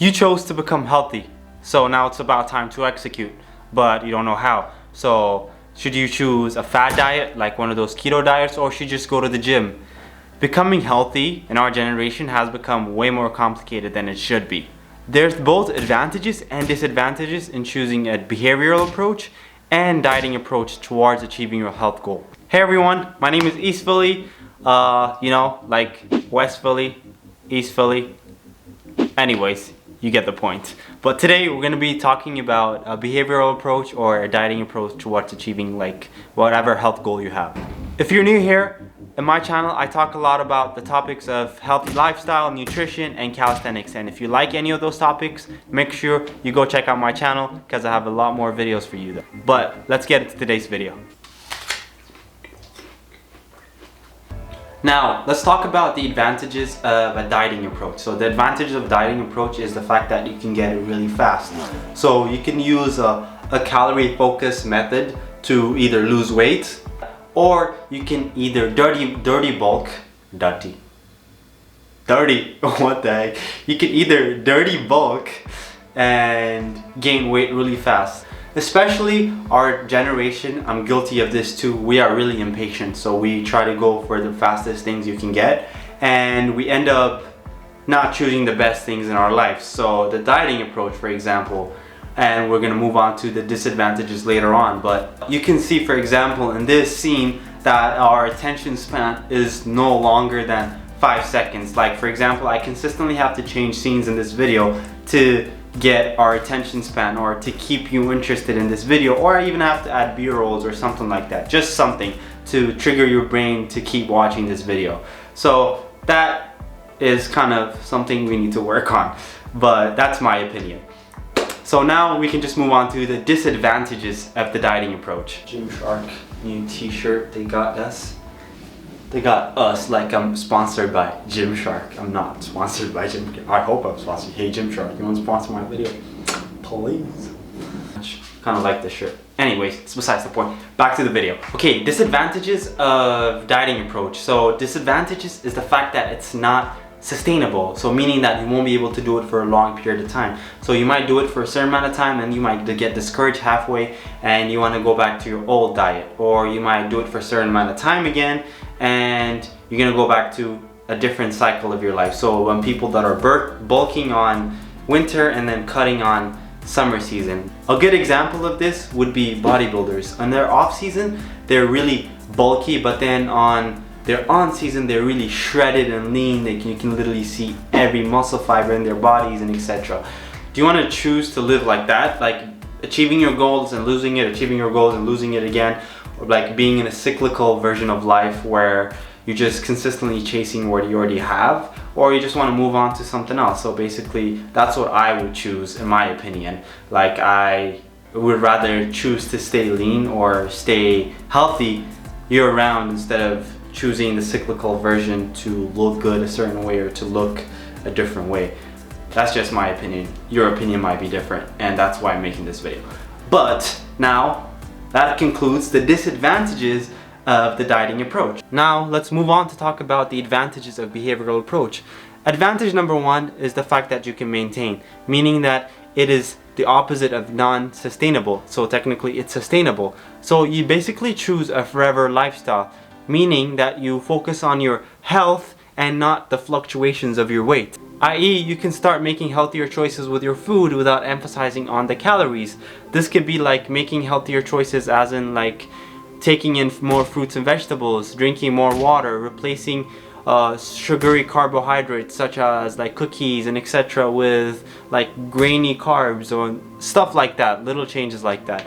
You chose to become healthy, so now it's about time to execute, but you don't know how. So should you choose a fad diet, like one of those keto diets, or should you just go to the gym? Becoming healthy in our generation has become way more complicated than it should be. There's both advantages and disadvantages in choosing a behavioral approach and dieting approach towards achieving your health goal. Hey everyone, my name is East Philly, like West Philly, East Philly. Anyways, you get the point. But today we're going to be talking about a behavioral approach or a dieting approach towards achieving like whatever health goal you have. If you're new here, in my channel I talk a lot about the topics of healthy lifestyle, nutrition, and calisthenics. And if you like any of those topics, make sure you go check out my channel because I have a lot more videos for you there. But let's get into today's video. Now, let's talk about the advantages of a dieting approach. So the advantage of dieting approach is the fact that you can get it really fast. So you can use a calorie focused method to either lose weight, or you can either what the heck? You can either dirty bulk and gain weight really fast. Especially our generation, I'm guilty of this too, we are really impatient, so we try to go for the fastest things you can get, and we end up not choosing the best things in our life. So the dieting approach, for example, and we're going to move on to the disadvantages later on, but you can see, for example, in this scene that our attention span is no longer than 5 seconds. Like, for example, I consistently have to change scenes in this video to get our attention span, or to keep you interested in this video, or I even have to add b-rolls or something like that, just something to trigger your brain to keep watching this video. So that is kind of something we need to work on, but that's my opinion. So now we can just move on to the disadvantages of the dieting approach. Gymshark new t-shirt they got us. They got us like I'm sponsored by Gymshark. I'm not sponsored by Gymshark. I hope I'm sponsored. Hey Gymshark, you want to sponsor my video? Please. Kind of like this shirt. Anyways, it's besides the point. Back to the video. Okay, disadvantages of dieting approach. So disadvantages is the fact that it's not sustainable. So meaning that you won't be able to do it for a long period of time. So you might do it for a certain amount of time and you might get discouraged halfway and you want to go back to your old diet. Or you might do it for a certain amount of time again and you're gonna go back to a different cycle of your life. So when people that are bulking on winter and then cutting on summer season. A good example of this would be bodybuilders. On their off season, they're really bulky, but then on their on season, they're really shredded and lean. You can literally see every muscle fiber in their bodies and etc. Do you want to choose to live like that? Like achieving your goals and losing it, achieving your goals and losing it again? Or like being in a cyclical version of life where you're just consistently chasing what you already have, or you just want to move on to something else? So basically that's what I would choose, in my opinion. Like I would rather choose to stay lean or stay healthy year round instead of choosing the cyclical version to look good a certain way or to look a different way. That's just my opinion. Your opinion might be different, and that's why I'm making this video. But now that concludes the disadvantages of the dieting approach. Now let's move on to talk about the advantages of behavioral approach. Advantage number one is the fact that you can maintain, meaning that it is the opposite of non-sustainable. So technically it's sustainable. So you basically choose a forever lifestyle, meaning that you focus on your health and not the fluctuations of your weight. i.e., you can start making healthier choices with your food without emphasizing on the calories. This could be like making healthier choices as in like taking in more fruits and vegetables, drinking more water, replacing sugary carbohydrates such as like cookies and etc. with like grainy carbs or stuff like that, little changes like that.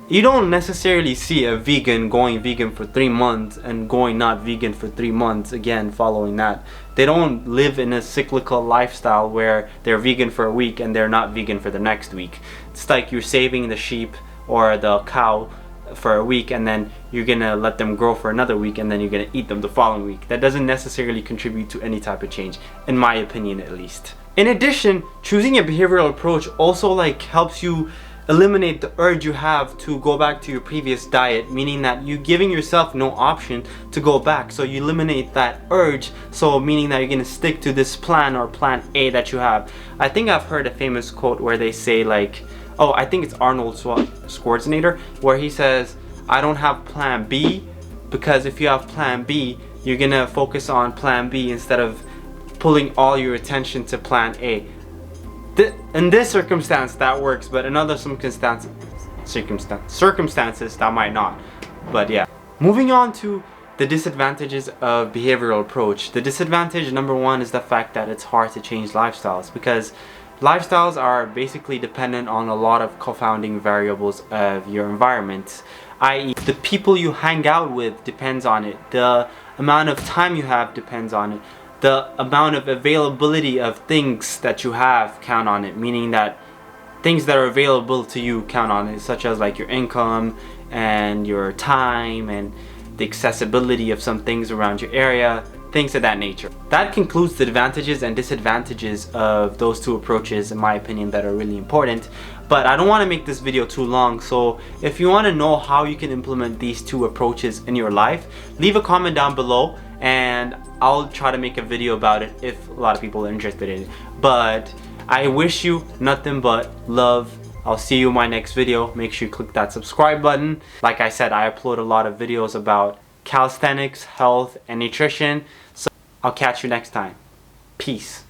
You don't necessarily see a vegan going vegan for 3 months and going not vegan for 3 months again following that. They don't live in a cyclical lifestyle where they're vegan for a week and they're not vegan for the next week. It's like you're saving the sheep or the cow for a week and then you're gonna let them grow for another week and then you're gonna eat them the following week. That doesn't necessarily contribute to any type of change, in my opinion at least. In addition, choosing a behavioral approach also like helps you eliminate the urge you have to go back to your previous diet, meaning that you're giving yourself no option to go back. So you eliminate that urge, so meaning that you're going to stick to this plan or plan A that you have. I think I've heard a famous quote where they say like, oh, I think it's Arnold Schwarzenegger, where he says, I don't have plan B, because if you have plan B, you're going to focus on plan B instead of pulling all your attention to plan A. In this circumstance that works, but in other circumstances that might not. But yeah. Moving on to the disadvantages of behavioral approach. The disadvantage number one is the fact that it's hard to change lifestyles, because lifestyles are basically dependent on a lot of confounding variables of your environment, i.e. the people you hang out with depends on it, the amount of time you have depends on it, the amount of availability of things that you have count on it, meaning that things that are available to you count on it, such as like your income and your time and the accessibility of some things around your area, things of that nature. That concludes the advantages and disadvantages of those two approaches, in my opinion, that are really important. But I don't want to make this video too long, so if you want to know how you can implement these two approaches in your life, leave a comment down below and I'll try to make a video about it if a lot of people are interested in it. But I wish you nothing but love. I'll see you in my next video. Make sure you click that subscribe button. Like I said, I upload a lot of videos about calisthenics, health, and nutrition. So I'll catch you next time. Peace.